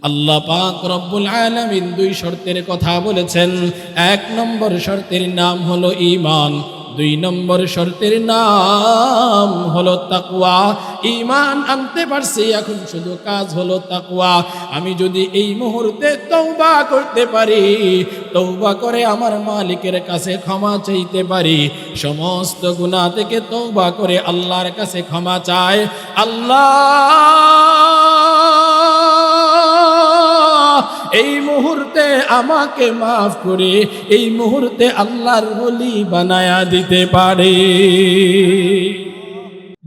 আল্লাহ পাক রব্বুল আলামিন দুই শর্তের কথা বলেছেন। এক নম্বর শর্তের নাম হলো ঈমান, দুই নম্বর শর্তের নাম হলো তাকওয়া। ঈমান আনতে পারছি, এখন শুধু কাজ হলো তাকওয়া। আমি যদি এই মুহূর্তে তওবা করতে পারি, তওবা করে আমার মালিকের কাছে ক্ষমা চাইতে পারি, সমস্ত গুনাহ থেকে তওবা করে আল্লাহর কাছে ক্ষমা চাই, আল্লাহ এই মুহূর্তে আমাকে মাফ করে এই মুহূর্তে আল্লাহর ওলি বানায়া দিতে পারে।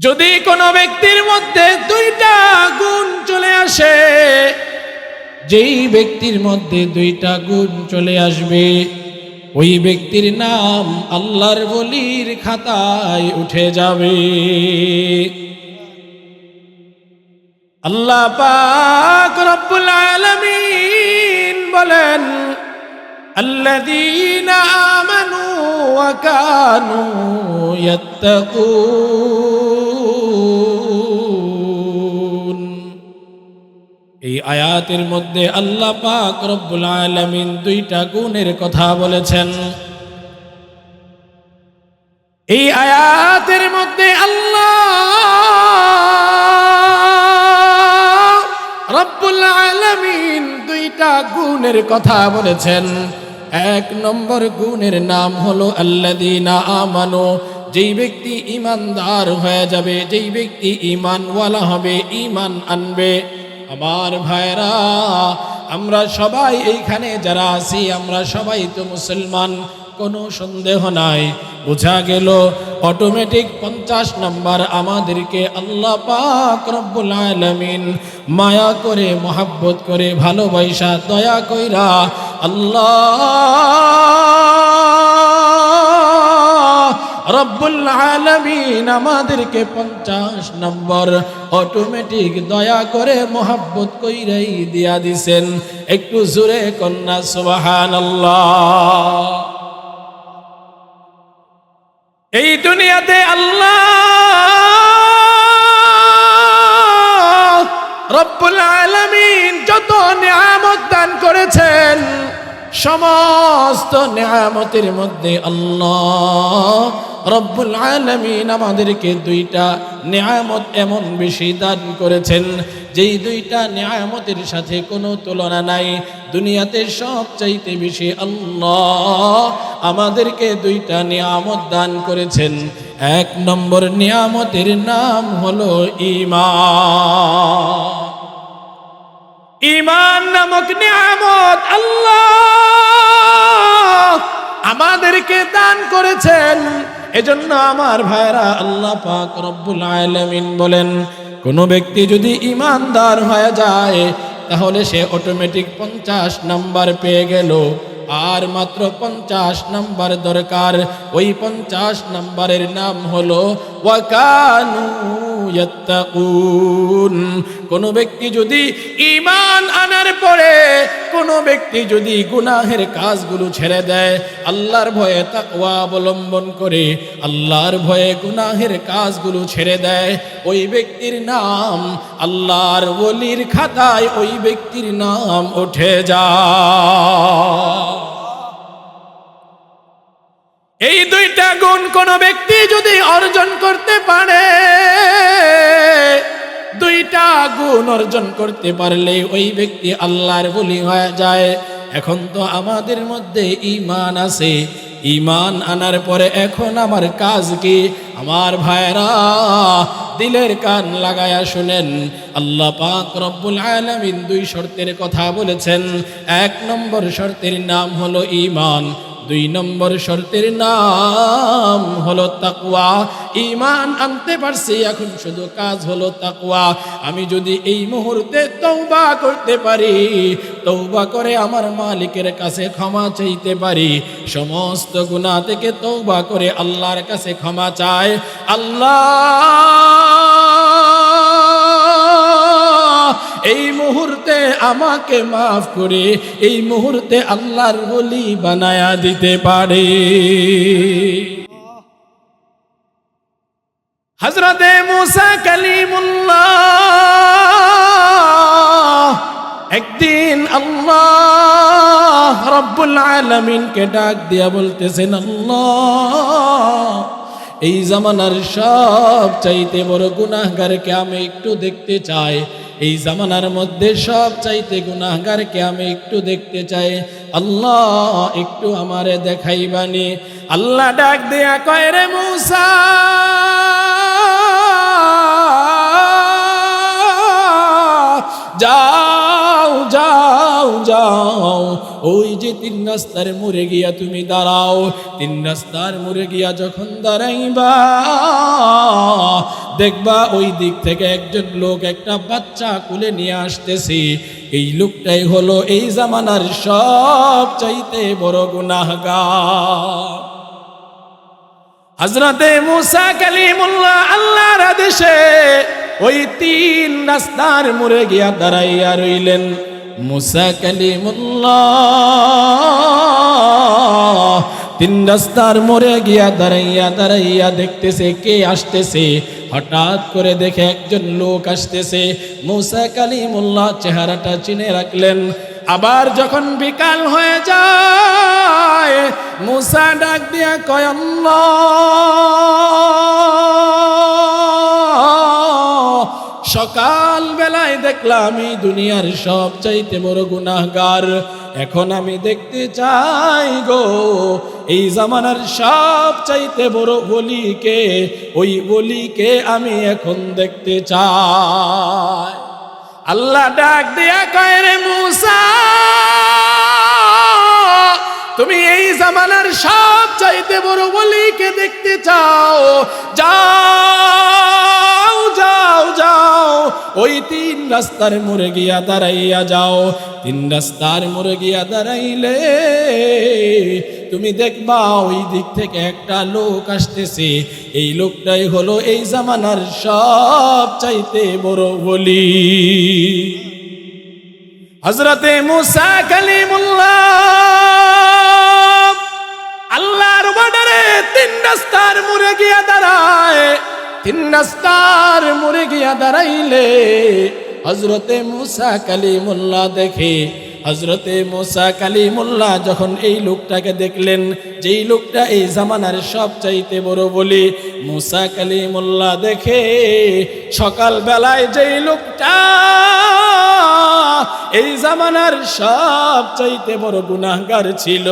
যদি কোনো ব্যক্তির মধ্যে দুইটা গুণ চলে আসে, যেই ব্যক্তির মধ্যে দুইটা গুণ চলে আসবে, ওই ব্যক্তির নাম আল্লাহর ওলির খাতায় উঠে যাবে। আল্লাহ পাক রব্বুল আলামিন বলেন, আল্লাযীনা আমানু ওয়া কানু ইয়াত্তাকুন। এই আয়াতের মধ্যে আল্লাহ পাক রব্বুল আলামিন দুইটা গুণের কথা বলেছেন। এই আয়াতের মধ্যে আল্লাহ রব্বুল আলামিন দুইটা গুণের কথা বলেছেন। এক নম্বর গুণের নাম হলো আল্লাযীনা আমানু, যেই ব্যক্তি ঈমানদার হয়ে যাবে, যেই ব্যক্তি ঈমানওয়ালা হবে, ঈমান আনবে। আমার ভাইরা, আমরা সবাই এইখানে যারা আছি, আমরা সবাই তো মুসলমান, কোনো সন্দেহ নাই। বোঝা গেল অটোমেটিক 50 নম্বর আমাদেরকে আল্লাহ পাক রব্বুল আলামিন মায়া করে, মহব্বত করে, ভালোবাসা, দয়া কইরা আল্লাহ রব্বুল আলামিন আমাদেরকে 50 নম্বর অটোমেটিক দয়া করে মহব্বত কইরাই দিয়া দিছেন। একটু জোরে কন্যা সুবহানাল্লাহ। এই দুনিয়াতে আল্লাহ রব্বুল আলামিন যত নিয়ামত দান করেছেন, সমস্ত নিয়ামতের মধ্যে আল্লাহ রব্বুল আলামিন আমাদেরকে দুইটা নিয়ামত এমন বেশি দান করেছেন, যেই দুইটা নিয়ামতের সাথে কোনো তুলনা নাই। দুনিয়াতে সবচাইতে বেশি আল্লাহ আমাদেরকে দুইটা নিয়ামত দান করেছেন। এক নম্বর নিয়ামতের নাম হলো ঈমান। ঈমান নামক নিয়ামত আল্লাহ আমাদেরকে দান করেছেন। এজন্য আমার ভাইরা, আল্লাহ পাক রব্বুল আলামিন বলেন, কোন ব্যক্তি যদি ঈমানদার হয়ে যায়, তাহলে সে অটোমেটিক 50 নাম্বার পেয়ে গেল। আর মাত্র 50 নাম্বার দরকার। ওই 50 নাম্বারের নাম হলো ওয়া কানু ইয়াত্তাকুন। কোন ব্যক্তি যদি ঈমান আনার পরে, কোন ব্যক্তি যদি গুনাহের কাজগুলো ছেড়ে দেয়, আল্লাহর ভয়ে তাকওয়া অবলম্বন করে, আল্লাহর ভয়ে গুনাহের কাজগুলো ছেড়ে দেয়, ওই ব্যক্তির নাম আল্লাহর ওলির খাতায় ওই ব্যক্তির নাম উঠে যায়। এই দুইটা গুণ কোন ব্যক্তি যদি অর্জন করতে পারে, দুইটা গুণ অর্জন করতে পারলে ওই ব্যক্তি আল্লাহর ওলি হয়ে যায়। এখন তো আমাদের মধ্যে ঈমান আছে, ঈমান আনার পরে এখন আমার কাজ কি? আমার ভাইরা, দিলের কান লাগায়া শুনেন, আল্লাহ পাক রব্বুল আলামিন দুই শর্তের কথা বলেছেন। এক নম্বর শর্তের নাম হলো ঈমান, দুই নম্বর শর্তের নাম হলো তাকওয়া। ঈমান আনতে পারছি, এখন শুধু কাজ হলো তাকওয়া। আমি যদি এই মুহূর্তে তওবা করতে পারি, তওবা করে আমার মালিকের কাছে ক্ষমা চাইতে পারি, সমস্ত গুনাহ থেকে তওবা করে আল্লাহর কাছে ক্ষমা চাই, আল্লাহ এই মুহূর্তে আমাকে মাফ করে এই মুহূর্তে আল্লাহর ওলি বানায়া দিতে পারে। হযরতে মুসা কালিমুল্লাহ একদিন আল্লাহ রব্বুল আলামিনকে ডাক দিয়া বলতেছেন, আল্লাহ, এই জামানার সব চাইতে বড় গুনাহগারকে আমি একটু দেখতে চাই। এই জামানার মধ্যে সব চাইতে গুনাহগারকে আমি একটু দেখতে চাই। আল্লাহ, একটু আমারে দেখাইবানি। আল্লাহ ডাক দিয়া কয়, রে মূসা, যাও যাও যাও, ওই যে 3 রাস্তার মোড়ে গিয়া তুমি দাঁড়াও। 3 রাস্তার মোড়ে গিয়া যখন দাঁড়াইবা, দেখবা ওই দিক থেকে একজন লোক একটা বাচ্চা কোলে নিয়ে আসতেছে। এই লোকটাই হলো এই জামানার সব চাইতে বড় গুনাহগার। হযরতে মূসা কালিমুল্লাহ আল্লাহর আদেশে ওই 3 রাস্তার মোড়ে গিয়া দাঁড়াইয়া রইলেন। মূসা কালিমুল্লাহ 3 রাস্তার মোড়ে গিয়া দাঁড়াইয়া দেখতেছে কে আসতেছে। হঠাৎ করে দেখে একজন লোক আসতেছে। মূসা কালিমুল্লাহ চেহারাটা চিনে রাখলেন। আবার যখন বিকাল হয়ে যায়, মূসা ডাক দিয়া কয়, আল্লাহ, সকাল বেলায় দেখলাম এই দুনিয়ার সব চাইতে বড় গুনাহগার। এখন আমি দেখতে চাই গো, এই জামানার সব চাইতে বড় ওলিকে, ওই ওলিকে আমি এখন দেখতে চাই। আল্লাহ ডাক দিয়া কয়, রে মূসা, তুমি এই জামানার সব চাইতে বড় ওলিকে দেখতে চাও? যাও যাও যাও, ওই 3 রাস্তার মোড়ে গিয়া দাঁড়াইয়া যাও। 3 রাস্তার মোড়ে গিয়া দাঁড়াইলে তুমি দেখবা ওই দিক থেকে একটা লোক আসতেছে। এই লোকটাই হলো এই জামানার সব চাইতে বড় ওলি। হযরতে মূসা কালিমুল্লাহ আল্লাহর বর্ডারে 3 রাস্তার মোড়ে গিয়া দাঁড়ায়। 3 রাস্তার মোড়ে গিয়া দাঁড়াইলে হযরতে মূসা কালিমুল্লাহ দেখে। হযরতে মূসা কালিমুল্লাহ যখন এই লোকটাকে দেখলেন, যেই লোকটা এই জামানার সব চাইতে বড় বলি, মূসা কালিমুল্লাহ দেখে সকাল বেলায় যেই লোকটা এই জামানার সব চাইতে বড় গুনাহগার ছিল,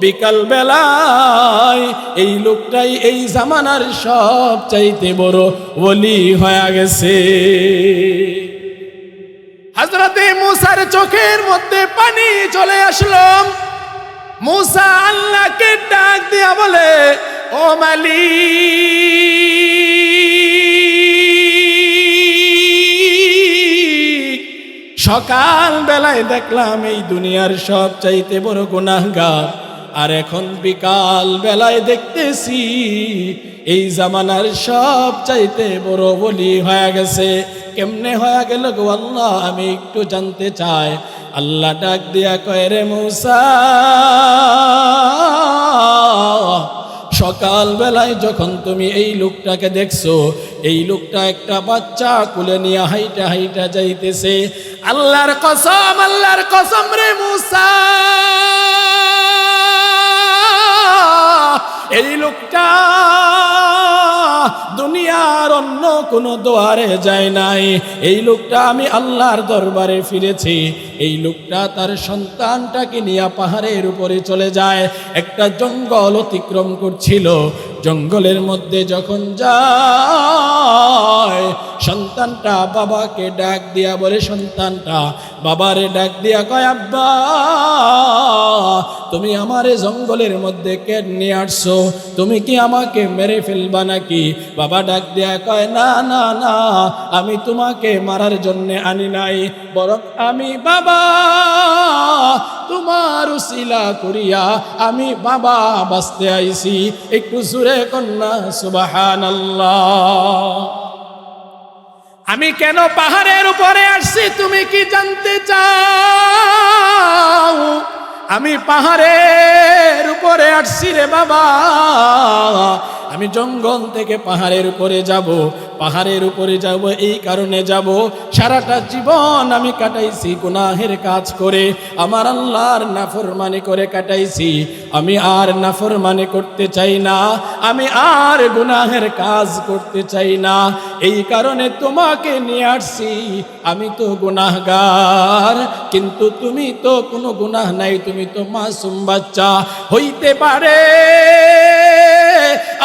বিকাল বেলায় এই লোকটাই এই জামানার সব চাইতে বড় ওলি হয়ে গেছে। হযরতে মূসার চোখের মধ্যে পানি চলে আসলো। মূসা আল্লাহকে ডাক দিয়া বলে, ও মালিক, সকাল বেলায় দেখলাম এই দুনিয়ার সব চাইতে বড় গুনাহগার, আর এখন বিকাল বেলায় দেখতেছি এই জামানার সব চাইতে বড় ওলি হয়ে গেছে। কেমনে হয়ে গেল গো আল্লাহ, আমি একটু জানতে চাই। আল্লাহ ডাক দিয়া কয়, রে মূসা, সকাল বেলায় যখন তুমি এই লোকটাকে দেখছো, এই লোকটা একটা বাচ্চা কোলে নিয়ে হাইটা হাইটা যাইতেছে। আল্লাহর কসম রে মূসা, এই লোকটা দুনিয়ার অন্য কোনো দোয়ারে যায় নাই। এই লোকটা আমি আল্লাহর দরবারে ফিরেছি। এই লোকটা তার সন্তানটাকে নিয়ে পাহাড়ের উপরে চলে যায়। একটা জঙ্গল অতিক্রম করছিল। জঙ্গলের মধ্যে যখন যায়, সন্তানটা বাবাকে ডাক দিয়া বলে, সন্তানটা বাবারে ডাক দিয়া কয়, আব্বা, তুমি আমারে জঙ্গলের মধ্যে কেন নিয়ে আসছো? তুমি কি আমাকে মেরে ফেলবা নাকি? বাবা ডাক দিয়া কয়, না না না, আমি তোমাকে মারার জন্য আনি নাই, বরং আমি বাবা তোমার উসিলা করিয়া আমি বাবা বাঁচতে আইছি। একটু জোরে কন্যা সুবহানাল্লাহ। আমি কেন পাহাড়ের উপরে আসছি তুমি কি জানতে চাও? আমি পাহাড়ের উপরে আসছি রে বাবা, আমি জঙ্গল থেকে পাহাড়ের উপরে যাব, পাহাড়ের উপরে যাব এই কারণে যাব, সারাটা জীবন আমি কাটাইছি গুনাহের কাজ করে, আমার আল্লাহর নাফরমানি করে কাটাইছি। আমি আর নাফরমানি করতে চাই না, আমি আর গুনাহের কাজ করতে চাই না, এই কারণে তোমাকে নিয়ে আসছি। আমি তো গুনাহগার, কিন্তু তুমি তো কোনো গুনাহ নাই, তুমি তো মাসুম বাচ্চা। হইতে পারে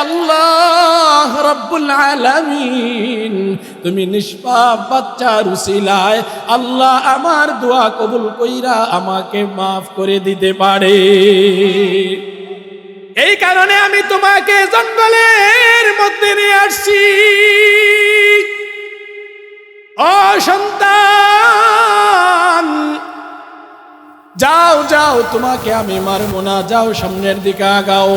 আল্লাহ রাব্বুল আলামিন তুমি নিষ্পাপ বাচ্চার উসিলায় আল্লাহ আমার দোয়া কবুল কইরা আমাকে মাফ করে দিতে পারে। এই কারণে আমি তোমাকে জঙ্গলের মধ্যে নিয়ে আসছি। ও সন্তান, যাও যাও, তোমাকে আমি মারবো না, যাও সামনের দিকে আগাও।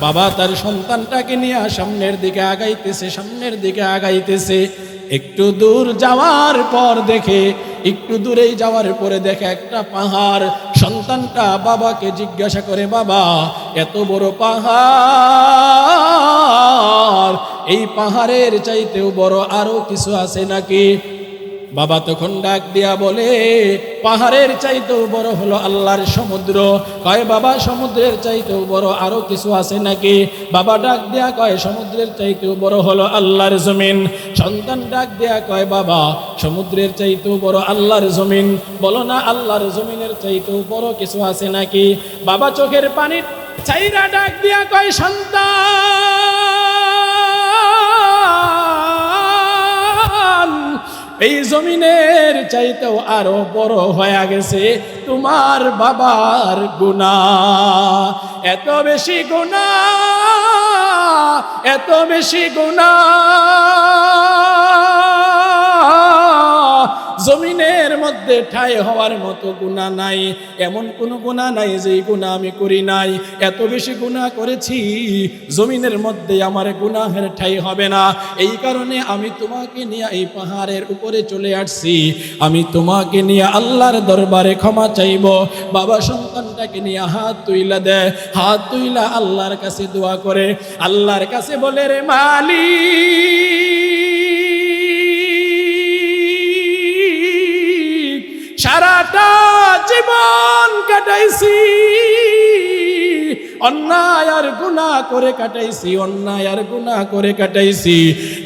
বাবা তার সন্তানটাকে নিয়ে সামনের দিকে আগাইতেছে, সামনের দিকে আগাইতেছে। একটু দূর যাওয়ার পর দেখে, একটু দূরেই যাওয়ার পরে দেখে একটা পাহাড়। সন্তানটা বাবাকে জিজ্ঞাসা করে, বাবা এত বড় পাহাড়, এই পাহাড়ের চাইতেও বড় আরো কিছু আছে নাকি? বাবা তখন ডাক দিয়া বলে, পাহাড়ের চাইতেও বড় হলো আল্লাহর সমুদ্র। কয় বাবা সমুদ্রের চাইতেও বড় আরো কিছু আছে নাকি? বাবা ডাক দিয়া কয় সমুদ্রের চাইতেও বড় হলো আল্লাহর জমিন। সন্তান ডাক দিয়া কয়, বাবা সমুদ্রের চাইতেও বড় আল্লাহর জমিন, বলো না আল্লাহর জমিনের চাইতেও বড় কিছু আছে নাকি? বাবা চোখের পানি ছাইরা ডাক দিয়া কয়, সন্তান এই জমিনের চাইতেও আরো বড় হয়ে গেছে তোমার বাবার গুনাহ। এত বেশি গুনাহ, এত বেশি গুনাহ, জমিনের মধ্যে ঠাই হওয়ার মতো গুনাহ নাই। এমন কোনো গুনাহ নাই যে গুনাহ আমি করি নাই। এত বেশি গুনাহ করেছি, জমিনের মধ্যে আমার গুনাহের ঠাই হবে না। এই কারণে আমি তোমাকে নিয়ে এই পাহাড়ের উপরে চলে আসছি। আমি তোমাকে নিয়ে আল্লাহর দরবারে ক্ষমা চাইব। বাবা সন্তানটাকে নিয়ে হাত তুইলা দেয়, হাত তুইলা আল্লাহর কাছে দোয়া করে, আল্লাহর কাছে বলে, রে মালিক, সারাটা জীবন কাটাইছি অন্যায় আর গুনাহ করে কাটাইছি, অন্যায় আর গুনাহ করে কাটাইছি,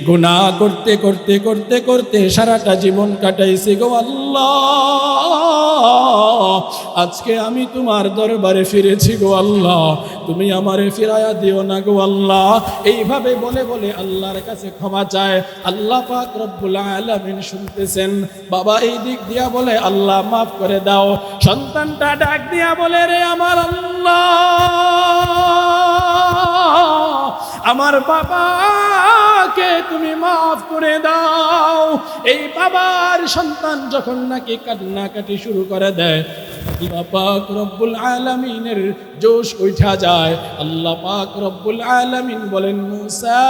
গুনাহ করতে করতে করতে করতে সারাটা জীবন কাটাইছি গো আল্লাহ। আজকে আমি তোমার দরবারে ফিরেছি গো আল্লাহ, তুমি আমারে ফিরাইয়া দিও না গো আল্লাহ। এইভাবে বলে বলে আল্লাহর কাছে ক্ষমা চায়। আল্লাহ পাক রব্বুল আলামিন শুনতেছেন। বাবা এই দিক দিয়া বলে, আল্লাহ মাফ করে দাও। সন্তানটা ডাক দিয়া বলে, রে আমার আল্লাহ, আমার বাবাকে তুমি মাফ করে দাও। এই বাবার সন্তান যখন নাকি কান্নাকাটি শুরু করে দেয়, আল্লাহ পাক রব্বুল আলামিনের জোশ উঠা যায়। আল্লাহ পাক রব্বুল আলামিন বলেন, মুসা,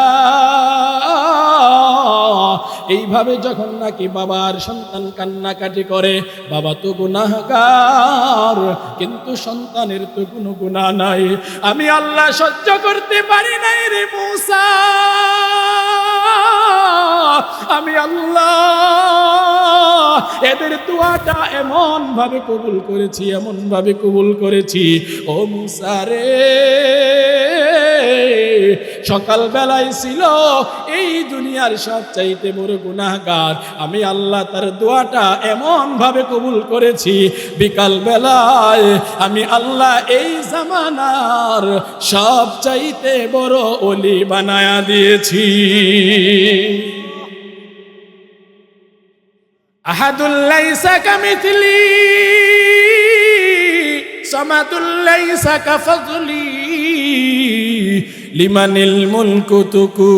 এইভাবে যখন নাকি বাবার সন্তান কান্নাকাটি করে, বাবা তো গুনাহগার, কিন্তু সন্তানের তো কোনো গুনাহ নাই। আমি আল্লাহ সহ্য করতে পারি নাই রে মুসা, আমি আল্লাহ এদের দোয়াটা এমন ভাবে কবুল করেছি, এমন ভাবে কবুল করেছি। ও মুসা রে, সকাল বেলায় ছিল এই দুনিয়ার সবচাইতে বড় গুনাহগার, আমি আল্লাহ তার দোয়াটা এমন ভাবে কবুল করেছি, বিকাল বেলায় আমি আল্লাহ এই জামানার সবচাইতে বড় ওলি বানায়া দিয়েছি। আহাদুল লাইসা কামিথলি সামাদুল লাইসা কাফযলি লিমানিল মুলকু তুকু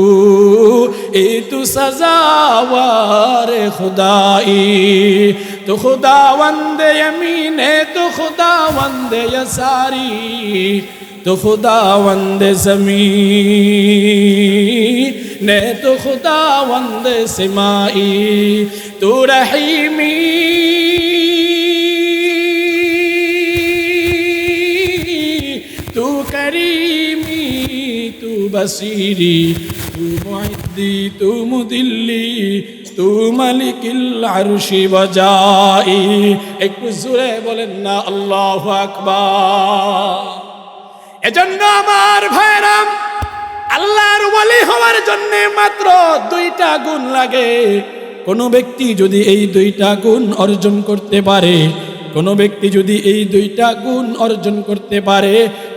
এ তু সাজাওয়ার খুদাই, তো খুদাওয়ান্দে यमीने तो खुदावंदे यसारी, तो खुदावंदे ज़मीन ने तो खुदावंदे सिमाई, तू रहीमी तू करीमी तू বসীরি তু মুঈদ্দি তু মুদিল্লি তু মালিকিল আরশি ওয়াজাই। একটু জোরে বলেন না আল্লাহু আকবার। এজন্য আমার ভাইরা, আল্লাহর ওয়ালি হওয়ার জন্য মাত্র 2টা গুণ লাগে। কোন ব্যক্তি যদি এই 2টা গুণ অর্জন করতে পারে, কোন ব্যক্তি যদি এই 2টা গুণ অর্জন করতে পারে,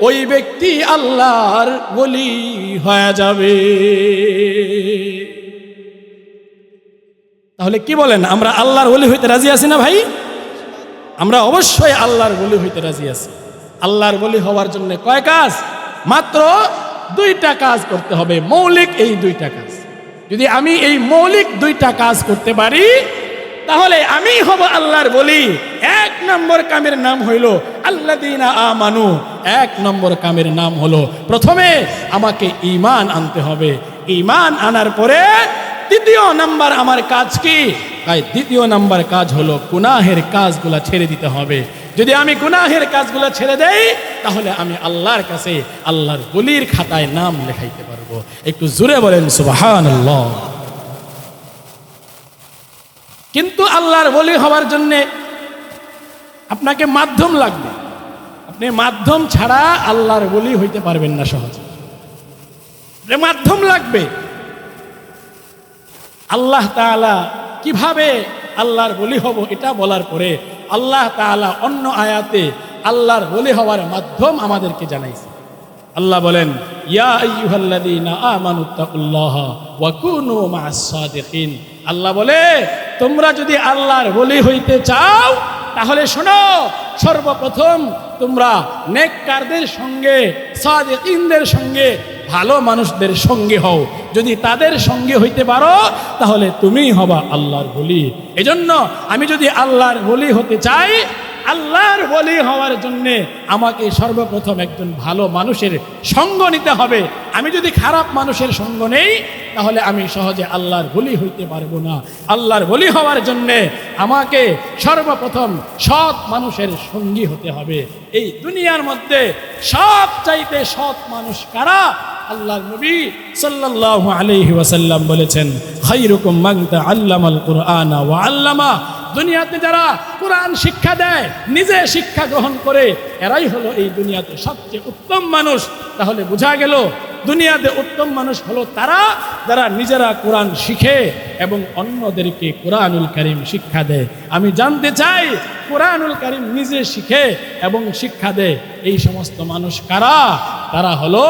ওই ব্যক্তি আল্লাহর ওলি হয়ে যাবে। তাহলে কি বলেন, আমরা আল্লাহর ওলি হইতে রাজি আছি না ভাই? আমরা অবশ্যই আল্লাহর ওলি হইতে রাজি আছি। আল্লাহর ওলি হওয়ার জন্য কয় কাজ? মাত্র 2টা কাজ করতে হবে, মৌলিক এই 2টা কাজ। যদি আমি এই মৌলিক 2টা কাজ করতে পারি, তাহলে আমি হব আল্লাহর ওলি। 1 নম্বর কামের নাম হইল আল্লাযীনা আমানু। 1 নম্বর কামের নাম হলো, প্রথমে আমাকে ঈমান আনতে হবে। ঈমান আনার পরে 2য় নাম্বার আমার কাজ কি? তাই 2য় নাম্বার কাজ হলো গুনাহের কাজগুলা ছেড়ে দিতে হবে। যদি আমি গুনাহের কাজগুলো ছেড়ে দেই, তাহলে আমি আল্লাহর কাছে আল্লাহর ওলির খাতায় নাম লেখাইতে পারবো। একটু জোরে বলেন সুবহানাল্লাহ। কিন্তু আল্লাহর ওলি হওয়ার জন্য আপনাকে মাধ্যম লাগবে। আপনি মাধ্যম ছাড়া আল্লাহর ওলি হইতে পারবেন না সহজে। মাধ্যম লাগবে। আল্লাহ তাআলা কিভাবে আল্লাহর ওলি হব এটা বলার পরে আল্লাহ তাআলা অন্য আয়াতে আল্লাহর ওলি হওয়ার মাধ্যম আমাদেরকে জানাইছে। আল্লাহ বলেন, ইয়া আইয়ুহাল্লাযীনা আমানুত্তাকুল্লাহা ওয়া কুনু মা'আস সাদিকিন। আল্লাহ বলে, তোমরা যদি আল্লাহর ওলি হইতে চাও, তাহলে শোনো, সর্বপ্রথম তোমরা নেককারদের সঙ্গে, সাদিকিনদের সঙ্গে, ভালো মানুষদের সঙ্গে হও। যদি তাদের সঙ্গে হইতে পারো, তাহলে তুমিই হবা আল্লাহর ওলি। এজন্য আমি যদি আল্লাহর ওলি হতে চাই, আল্লাহর ওলি হওয়ার জন্যে আমাকে সর্বপ্রথম একজন ভালো মানুষের সঙ্গ নিতে হবে। আমি যদি খারাপ মানুষের সঙ্গ নেই, তাহলে আমি সহজে আল্লাহর ওলি হইতে পারবো না। আল্লাহর ওলি হওয়ার জন্যে আমাকে সর্বপ্রথম সৎ মানুষের সঙ্গী হতে হবে। এই দুনিয়ার মধ্যে সবচাইতে সৎ মানুষ কারা? আল্লাহর নবী সাল্লাল্লাহু আলাইহি ওয়াসাল্লাম বলেছেন, খায়রুকুম মান তাআল্লামাল কুরআনা ওয়া আল্লামা। দুনিয়াতে যারা কোরআন শিক্ষা দেয়, নিজে শিক্ষা গ্রহণ করে, এরাই হলো এই দুনিয়াতে সবচেয়ে উত্তম মানুষ। তাহলে বোঝা গেল, দুনিয়াতে উত্তম মানুষ হলো তারা যারা নিজেরা কোরআন শিখে এবং অন্যদেরকে কোরআনুল কারীম শিক্ষা দেয়। আমি জানতে চাই, কোরআনুল কারীম নিজে শিখে এবং শিক্ষা দেয় এই সমস্ত মানুষ কারা? তারা হলো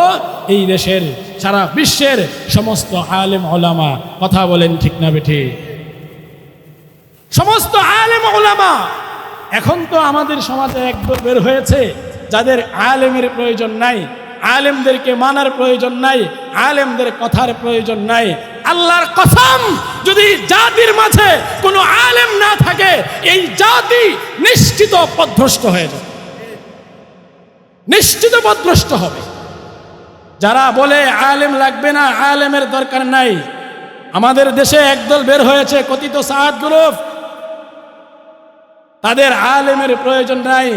এই দেশের, সারা বিশ্বের সমস্ত আলেম ওলামা। কথা বলেন ঠিক না বেঠি? সমস্ত আলেম ওলামা। এখন তো আমাদের সমাজে একদল বের হয়েছে যাদের আলেমের প্রয়োজন নাই, আলেমদেরকে মানার প্রয়োজন নাই, আলেমদের কথার প্রয়োজন নাই। আল্লাহর কসম, যদি জাতির মাঝে কোনো আলেম না থাকে, এই জাতি নিশ্চিত পথভ্রষ্ট হয়ে যাবে, নিশ্চিত পথভ্রষ্ট হবে। যারা বলে আলেম লাগবে না, আলেমের দরকার নাই, আমাদের দেশে একদল বের হয়েছে কথিত সাদ গ্রুপ, তাদের আলেমের প্রয়োজন নাই।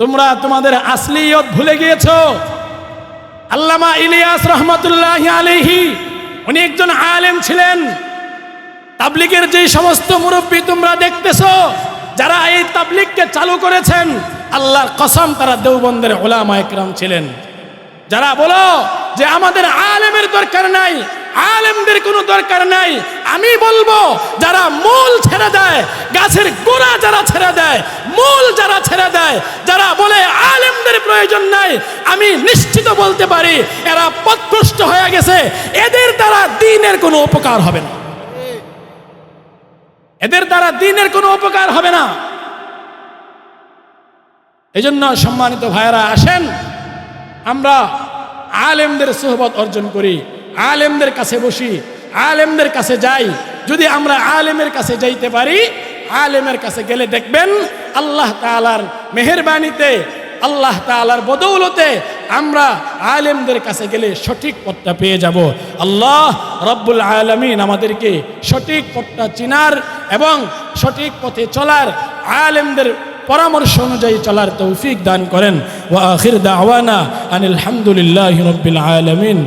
তোমরা তোমাদের আসলিয়ত ভুলে গিয়েছো। আল্লামা ইলিয়াস রহমতুল্লাহি আলাইহি উনি একজন আলেম ছিলেন। তাবলিগের যে সমস্ত মুরব্বী তোমরা দেখতেছো, যারা এই তাবলিগকে চালু করেছেন, আল্লাহর কসম তারা দেওবন্দের উলামা ইকরাম ছিলেন। যারা বলো যে আমাদের আলেমের দরকার নাই, আলেমদের কোনো দরকার নাই, আমি বলবো যারা মূল ছেড়ে দেয়, গাছের গোড়া যারা ছেড়ে দেয়, মূল যারা ছেড়ে দেয়, যারা বলে আলেমদের প্রয়োজন নাই, আমি নিশ্চিত বলতে পারি এরা পথভ্রষ্ট হয়ে গেছে। এদের দ্বারা দ্বীনের কোনো উপকার হবে না, এদের দ্বারা দ্বীনের কোনো উপকার হবে না। এজন্য সম্মানিত ভাইয়েরা, আসেন আমরা আলেমদের সোহবত অর্জন করি, আলেমদের কাছে বসি, আলেমদের কাছে যাই। যদি আমরা আলেমের কাছে যাইতে পারি, আলেমের কাছে গেলে দেখবেন আল্লাহ তাআলার মেহেরবানিতে, আল্লাহ তাআলার বদৌলতে আমরা আলেমদের কাছে গেলে সঠিক পথটা পেয়ে যাব। আল্লাহ রব্বুল আলামিন আমাদেরকে সঠিক পথটা চিনার এবং সঠিক পথে চলার, আলেমদের পরামর্শ অনুযায়ী চলার তৌফিক দান করেন। ওয়া আখির দাওয়ানা আনিল হামদুলিল্লাহি রাব্বিল আলামিন।